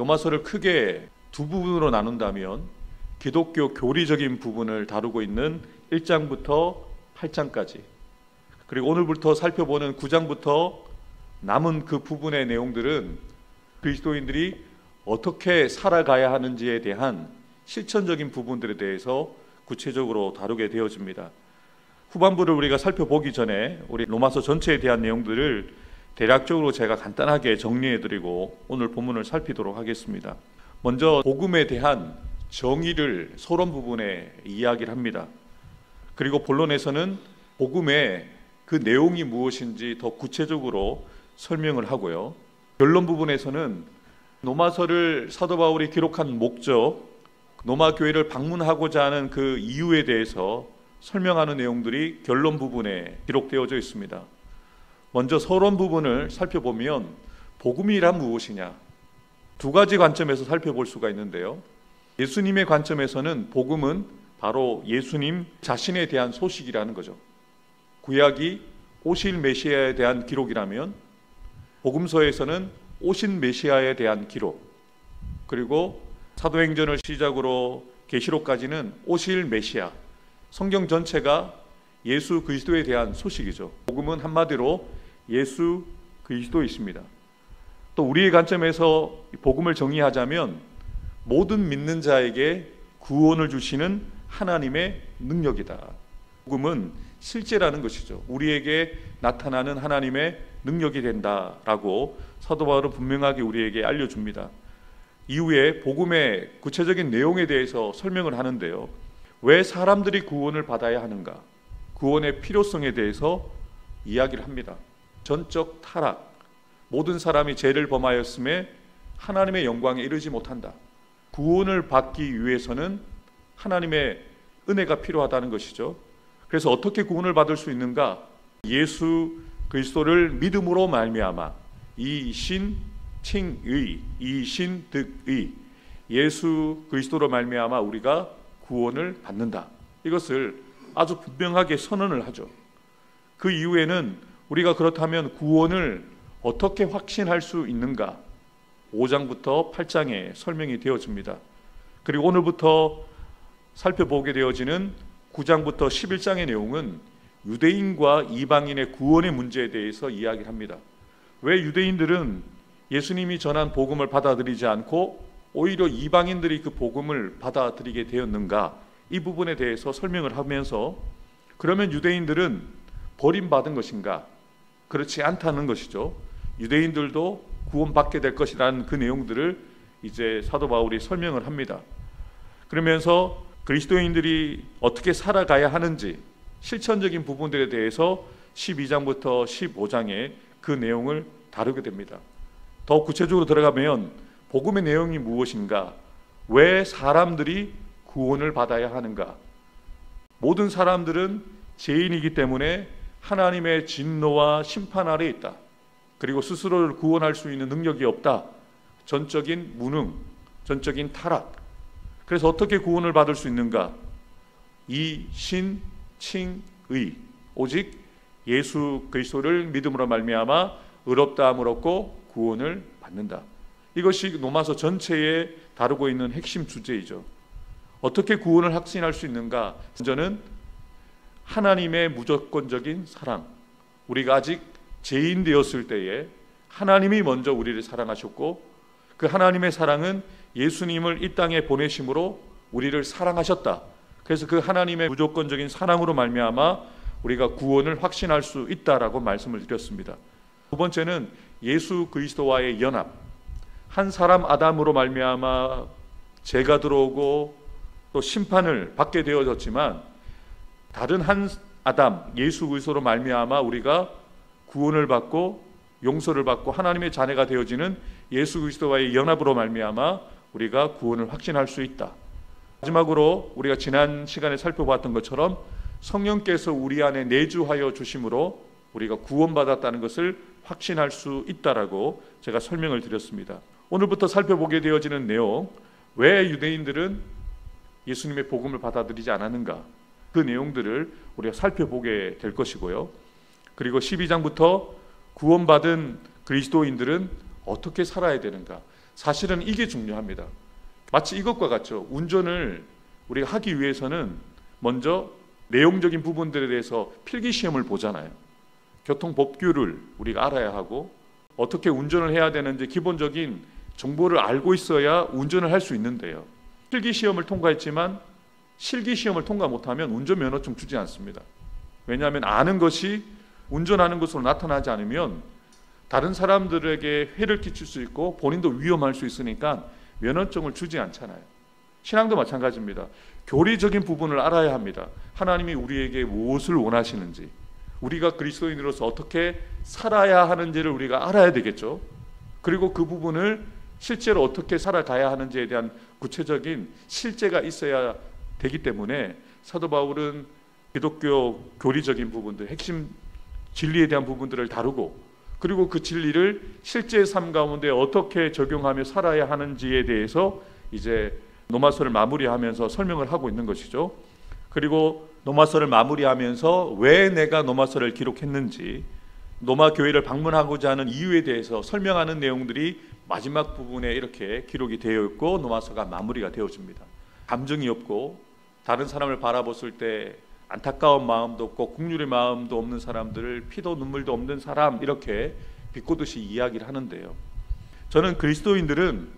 로마서를 크게 두 부분으로 나눈다면 기독교 교리적인 부분을 다루고 있는 1장부터 8장까지, 그리고 오늘부터 살펴보는 9장부터 남은 그 부분의 내용들은 그리스도인들이 어떻게 살아가야 하는지에 대한 실천적인 부분들에 대해서 구체적으로 다루게 되어집니다. 후반부를 우리가 살펴보기 전에 우리 로마서 전체에 대한 내용들을 대략적으로 제가 간단하게 정리해드리고 오늘 본문을 살피도록 하겠습니다. 먼저 복음에 대한 정의를 서론 부분에 이야기를 합니다. 그리고 본론에서는 복음의 그 내용이 무엇인지 더 구체적으로 설명을 하고요. 결론 부분에서는 로마서를 사도 바울이 기록한 목적, 로마 교회를 방문하고자 하는 그 이유에 대해서 설명하는 내용들이 결론 부분에 기록되어져 있습니다. 먼저 서론 부분을 살펴보면 복음이란 무엇이냐, 두 가지 관점에서 살펴볼 수가 있는데요. 예수님의 관점에서는 복음은 바로 예수님 자신에 대한 소식이라는 거죠. 구약이 오실 메시아에 대한 기록이라면 복음서에서는 오신 메시아에 대한 기록, 그리고 사도행전을 시작으로 계시록까지는 오실 메시아, 성경 전체가 예수 그리스도에 대한 소식이죠. 복음은 한마디로 예수 그리스도이십니다. 또 우리의 관점에서 복음을 정의하자면 모든 믿는 자에게 구원을 주시는 하나님의 능력이다. 복음은 실제라는 것이죠. 우리에게 나타나는 하나님의 능력이 된다라고 사도 바울은 분명하게 우리에게 알려줍니다. 이후에 복음의 구체적인 내용에 대해서 설명을 하는데요. 왜 사람들이 구원을 받아야 하는가? 구원의 필요성에 대해서 이야기를 합니다. 전적 타락, 모든 사람이 죄를 범하였음에 하나님의 영광에 이르지 못한다. 구원을 받기 위해서는 하나님의 은혜가 필요하다는 것이죠. 그래서 어떻게 구원을 받을 수 있는가? 예수 그리스도를 믿음으로 말미암아 이신칭의, 이신득의, 예수 그리스도로 말미암아 우리가 구원을 받는다. 이것을 아주 분명하게 선언을 하죠. 그 이후에는 우리가 그렇다면 구원을 어떻게 확신할 수 있는가? 5장부터 8장에 설명이 되어집니다. 그리고 오늘부터 살펴보게 되어지는 9장부터 11장의 내용은 유대인과 이방인의 구원의 문제에 대해서 이야기를 합니다. 왜 유대인들은 예수님이 전한 복음을 받아들이지 않고 오히려 이방인들이 그 복음을 받아들이게 되었는가? 이 부분에 대해서 설명을 하면서 그러면 유대인들은 버림받은 것인가? 그렇지 않다는 것이죠. 유대인들도 구원받게 될 것이라는 그 내용들을 이제 사도 바울이 설명을 합니다. 그러면서 그리스도인들이 어떻게 살아가야 하는지 실천적인 부분들에 대해서 12장부터 15장에 그 내용을 다루게 됩니다. 더 구체적으로 들어가면 복음의 내용이 무엇인가? 왜 사람들이 구원을 받아야 하는가? 모든 사람들은 죄인이기 때문에 하나님의 진노와 심판 아래에 있다. 그리고 스스로를 구원할 수 있는 능력이 없다. 전적인 무능, 전적인 타락. 그래서 어떻게 구원을 받을 수 있는가? 이신칭의, 오직 예수 그리스도를 믿음으로 말미암아 의롭다함을 얻고 구원을 받는다. 이것이 로마서 전체에 다루고 있는 핵심 주제이죠. 어떻게 구원을 확신할 수 있는가? 먼저는 하나님의 무조건적인 사랑. 우리가 아직 죄인 되었을 때에 하나님이 먼저 우리를 사랑하셨고 그 하나님의 사랑은 예수님을 이 땅에 보내심으로 우리를 사랑하셨다. 그래서 그 하나님의 무조건적인 사랑으로 말미암아 우리가 구원을 확신할 수 있다라고 말씀을 드렸습니다. 두 번째는 예수 그리스도와의 연합. 한 사람 아담으로 말미암아 죄가 들어오고 또 심판을 받게 되어졌지만 다른 한 아담 예수 그리스도로 말미암아 우리가 구원을 받고 용서를 받고 하나님의 자녀가 되어지는 예수 그리스도와의 연합으로 말미암아 우리가 구원을 확신할 수 있다. 마지막으로 우리가 지난 시간에 살펴봤던 것처럼 성령께서 우리 안에 내주하여 주심으로 우리가 구원받았다는 것을 확신할 수 있다라고 제가 설명을 드렸습니다. 오늘부터 살펴보게 되어지는 내용, 왜 유대인들은 예수님의 복음을 받아들이지 않았는가? 그 내용들을 우리가 살펴보게 될 것이고요. 그리고 12장부터 구원받은 그리스도인들은 어떻게 살아야 되는가? 사실은 이게 중요합니다. 마치 이것과 같죠. 운전을 우리가 하기 위해서는 먼저 내용적인 부분들에 대해서 필기시험을 보잖아요. 교통법규를 우리가 알아야 하고 어떻게 운전을 해야 되는지 기본적인 정보를 알고 있어야 운전을 할 수 있는데요. 필기시험을 통과했지만 실기시험을 통과 못하면 운전면허증 주지 않습니다. 왜냐하면 아는 것이 운전하는 것으로 나타나지 않으면 다른 사람들에게 해를 끼칠 수 있고 본인도 위험할 수 있으니까 면허증을 주지 않잖아요. 신앙도 마찬가지입니다. 교리적인 부분을 알아야 합니다. 하나님이 우리에게 무엇을 원하시는지, 우리가 그리스도인으로서 어떻게 살아야 하는지를 우리가 알아야 되겠죠. 그리고 그 부분을 실제로 어떻게 살아가야 하는지에 대한 구체적인 실제가 있어야 되기 때문에 사도 바울은 기독교 교리적인 부분들, 핵심 진리에 대한 부분들을 다루고, 그리고 그 진리를 실제 삶 가운데 어떻게 적용하며 살아야 하는지에 대해서 이제 로마서를 마무리하면서 설명을 하고 있는 것이죠. 그리고 로마서를 마무리하면서 왜 내가 로마서를 기록했는지, 로마 교회를 방문하고자 하는 이유에 대해서 설명하는 내용들이 마지막 부분에 이렇게 기록이 되어 있고 로마서가 마무리가 되어집니다. 감정이 없고 다른 사람을 바라봤을 때 안타까운 마음도 없고 긍휼의 마음도 없는 사람들을 피도 눈물도 없는 사람, 이렇게 비꼬듯이 이야기를 하는데요. 저는 그리스도인들은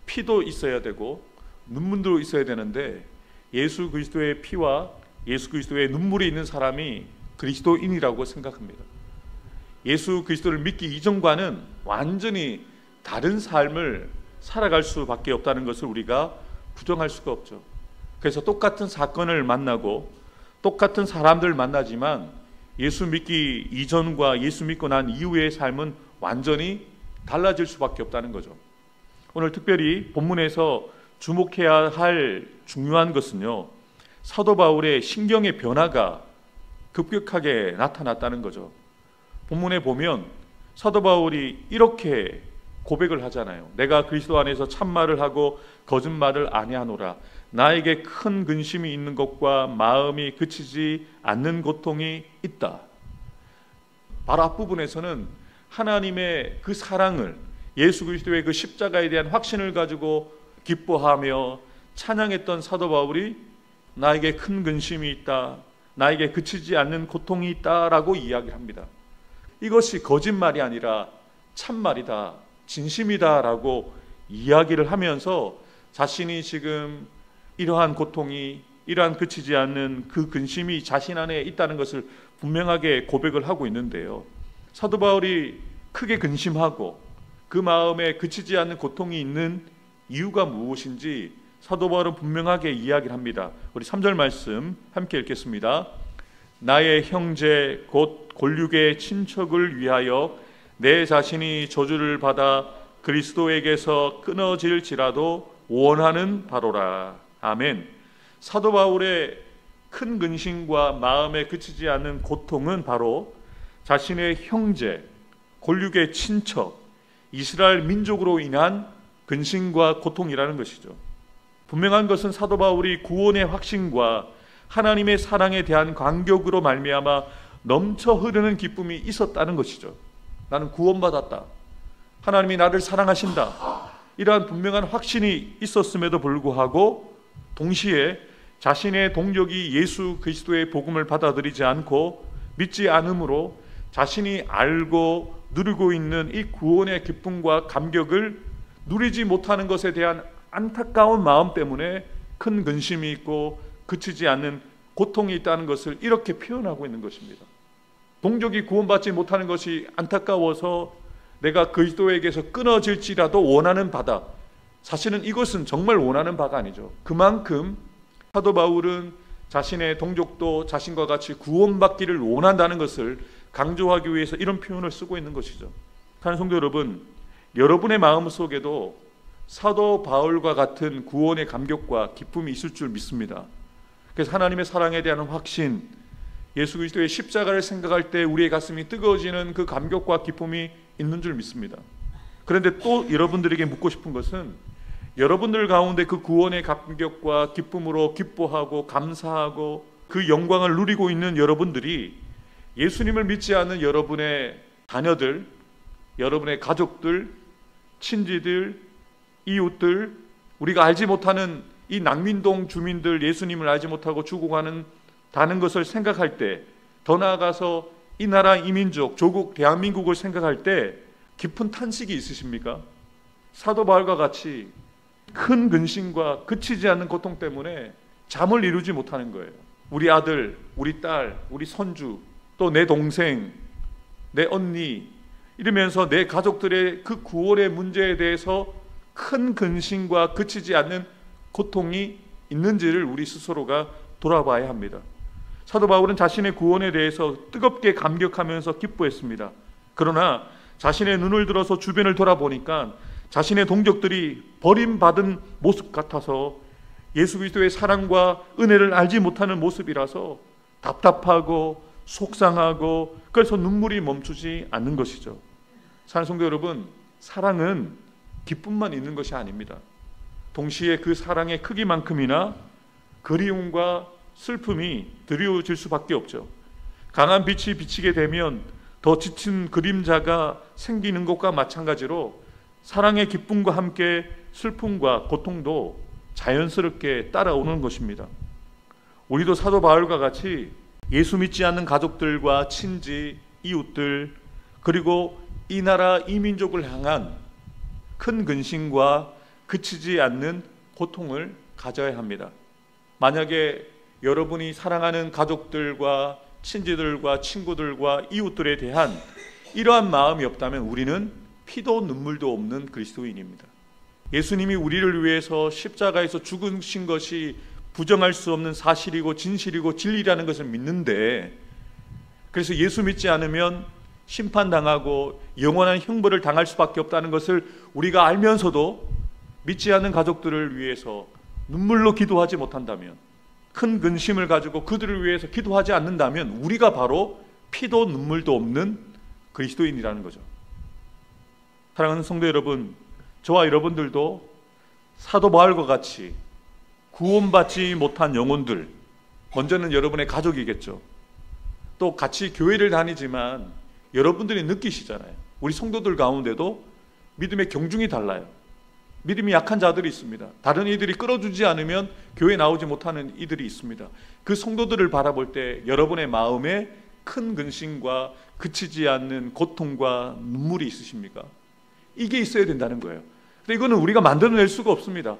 피도 있어야 되고 눈물도 있어야 되는데 예수 그리스도의 피와 예수 그리스도의 눈물이 있는 사람이 그리스도인이라고 생각합니다. 예수 그리스도를 믿기 이전과는 완전히 다른 삶을 살아갈 수밖에 없다는 것을 우리가 부정할 수가 없죠. 그래서 똑같은 사건을 만나고 똑같은 사람들을 만나지만 예수 믿기 이전과 예수 믿고 난 이후의 삶은 완전히 달라질 수밖에 없다는 거죠. 오늘 특별히 본문에서 주목해야 할 중요한 것은요, 사도 바울의 신경의 변화가 급격하게 나타났다는 거죠. 본문에 보면 사도 바울이 이렇게 고백을 하잖아요. 내가 그리스도 안에서 참말을 하고 거짓말을 아니하노라. 나에게 큰 근심이 있는 것과 마음이 그치지 않는 고통이 있다. 바로 앞부분에서는 하나님의 그 사랑을, 예수 그리스도의 그 십자가에 대한 확신을 가지고 기뻐하며 찬양했던 사도 바울이 나에게 큰 근심이 있다, 나에게 그치지 않는 고통이 있다라고 이야기를 합니다. 이것이 거짓말이 아니라 참말이다, 진심이다라고 이야기를 하면서 자신이 지금 이러한 고통이, 이러한 그치지 않는 그 근심이 자신 안에 있다는 것을 분명하게 고백을 하고 있는데요. 사도 바울이 크게 근심하고 그 마음에 그치지 않는 고통이 있는 이유가 무엇인지 사도 바울은 분명하게 이야기를 합니다. 우리 3절 말씀 함께 읽겠습니다. 나의 형제 곧 골육의 친척을 위하여 내 자신이 저주를 받아 그리스도에게서 끊어질지라도 원하는 바로라. 아멘. 사도 바울의 큰 근심과 마음에 그치지 않는 고통은 바로 자신의 형제, 골육의 친척, 이스라엘 민족으로 인한 근심과 고통이라는 것이죠. 분명한 것은 사도 바울이 구원의 확신과 하나님의 사랑에 대한 감격으로 말미암아 넘쳐 흐르는 기쁨이 있었다는 것이죠. 나는 구원받았다, 하나님이 나를 사랑하신다, 이러한 분명한 확신이 있었음에도 불구하고 동시에 자신의 동족이 예수 그리스도의 복음을 받아들이지 않고 믿지 않으므로 자신이 알고 누리고 있는 이 구원의 기쁨과 감격을 누리지 못하는 것에 대한 안타까운 마음 때문에 큰 근심이 있고 그치지 않는 고통이 있다는 것을 이렇게 표현하고 있는 것입니다. 동족이 구원받지 못하는 것이 안타까워서 내가 그리스도에게서 끊어질지라도 원하는 바다. 사실은 이것은 정말 원하는 바가 아니죠. 그만큼 사도 바울은 자신의 동족도 자신과 같이 구원받기를 원한다는 것을 강조하기 위해서 이런 표현을 쓰고 있는 것이죠. 사랑하는 성도 여러분, 여러분의 마음속에도 사도 바울과 같은 구원의 감격과 기쁨이 있을 줄 믿습니다. 그래서 하나님의 사랑에 대한 확신, 예수 그리스도의 십자가를 생각할 때 우리의 가슴이 뜨거워지는 그 감격과 기쁨이 있는 줄 믿습니다. 그런데 또 여러분들에게 묻고 싶은 것은 여러분들 가운데 그 구원의 감격과 기쁨으로 기뻐하고 감사하고 그 영광을 누리고 있는 여러분들이 예수님을 믿지 않는 여러분의 자녀들, 여러분의 가족들, 친지들, 이웃들, 우리가 알지 못하는 이 낙민동 주민들, 예수님을 알지 못하고 죽어가는 다는 것을 생각할 때, 더 나아가서 이 나라 이민족, 조국 대한민국을 생각할 때 깊은 탄식이 있으십니까? 사도 바울과 같이 큰 근심과 그치지 않는 고통 때문에 잠을 이루지 못하는 거예요. 우리 아들, 우리 딸, 우리 손주, 또 내 동생, 내 언니, 이러면서 내 가족들의 그 구원의 문제에 대해서 큰 근심과 그치지 않는 고통이 있는지를 우리 스스로가 돌아봐야 합니다. 사도 바울은 자신의 구원에 대해서 뜨겁게 감격하면서 기뻐했습니다. 그러나 자신의 눈을 들어서 주변을 돌아보니까 자신의 동족들이 버림받은 모습 같아서 예수 그리스도의 사랑과 은혜를 알지 못하는 모습이라서 답답하고 속상하고 그래서 눈물이 멈추지 않는 것이죠. 사랑하는 성도 여러분, 사랑은 기쁨만 있는 것이 아닙니다. 동시에 그 사랑의 크기만큼이나 그리움과 슬픔이 드리워질 수밖에 없죠. 강한 빛이 비치게 되면 더 짙은 그림자가 생기는 것과 마찬가지로 사랑의 기쁨과 함께 슬픔과 고통도 자연스럽게 따라오는 것입니다. 우리도 사도 바울과 같이 예수 믿지 않는 가족들과 친지, 이웃들, 그리고 이 나라 이민족을 향한 큰 근심과 그치지 않는 고통을 가져야 합니다. 만약에 여러분이 사랑하는 가족들과 친지들과 친구들과 이웃들에 대한 이러한 마음이 없다면 우리는 피도 눈물도 없는 그리스도인입니다. 예수님이 우리를 위해서 십자가에서 죽으신 것이 부정할 수 없는 사실이고 진실이고 진리라는 것을 믿는데, 그래서 예수 믿지 않으면 심판당하고 영원한 형벌을 당할 수밖에 없다는 것을 우리가 알면서도 믿지 않는 가족들을 위해서 눈물로 기도하지 못한다면, 큰 근심을 가지고 그들을 위해서 기도하지 않는다면 우리가 바로 피도 눈물도 없는 그리스도인이라는 거죠. 사랑하는 성도 여러분, 저와 여러분들도 사도 바울과 같이 구원받지 못한 영혼들, 먼저는 여러분의 가족이겠죠. 또 같이 교회를 다니지만 여러분들이 느끼시잖아요. 우리 성도들 가운데도 믿음의 경중이 달라요. 믿음이 약한 자들이 있습니다. 다른 이들이 끌어주지 않으면 교회 나오지 못하는 이들이 있습니다. 그 성도들을 바라볼 때 여러분의 마음에 큰 근심과 그치지 않는 고통과 눈물이 있으십니까? 이게 있어야 된다는 거예요. 근데 이거는 우리가 만들어낼 수가 없습니다.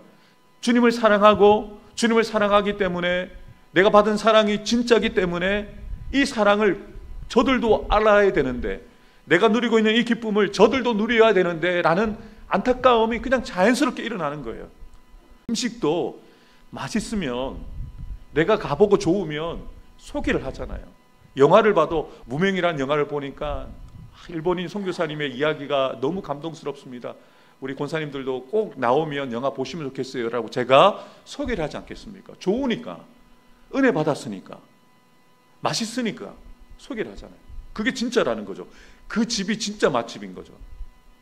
주님을 사랑하고 주님을 사랑하기 때문에, 내가 받은 사랑이 진짜기 때문에 이 사랑을 저들도 알아야 되는데, 내가 누리고 있는 이 기쁨을 저들도 누려야 되는데 라는 안타까움이 그냥 자연스럽게 일어나는 거예요. 음식도 맛있으면, 내가 가보고 좋으면 소개를 하잖아요. 영화를 봐도, 무명이라는 영화를 보니까 일본인 선교사님의 이야기가 너무 감동스럽습니다. 우리 권사님들도 꼭 나오면 영화 보시면 좋겠어요 라고 제가 소개를 하지 않겠습니까? 좋으니까, 은혜 받았으니까, 맛있으니까 소개를 하잖아요. 그게 진짜라는 거죠. 그 집이 진짜 맛집인 거죠.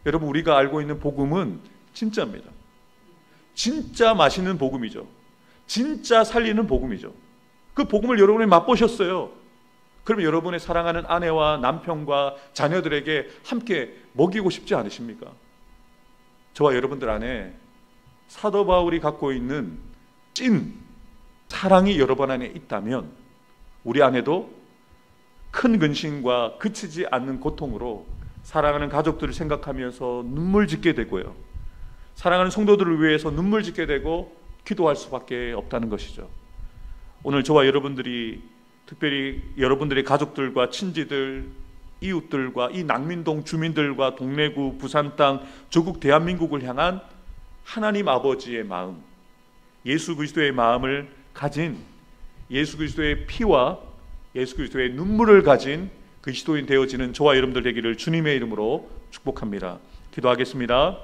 여러분, 우리가 알고 있는 복음은 진짜입니다. 진짜 맛있는 복음이죠. 진짜 살리는 복음이죠. 그 복음을 여러분이 맛보셨어요. 그러면 여러분의 사랑하는 아내와 남편과 자녀들에게 함께 먹이고 싶지 않으십니까? 저와 여러분들 안에 사도 바울이 갖고 있는 찐 사랑이 여러분 안에 있다면 우리 안에도 큰 근심과 그치지 않는 고통으로 사랑하는 가족들을 생각하면서 눈물 짓게 되고요, 사랑하는 성도들을 위해서 눈물 짓게 되고 기도할 수밖에 없다는 것이죠. 오늘 저와 여러분들이, 특별히 여러분들의 가족들과 친지들, 이웃들과 이 낙민동 주민들과 동래구, 부산 땅, 조국 대한민국을 향한 하나님 아버지의 마음, 예수 그리스도의 마음을 가진, 예수 그리스도의 피와 예수 그리스도의 눈물을 가진 그리스도인 되어지는 저와 여러분들 되기를 주님의 이름으로 축복합니다. 기도하겠습니다.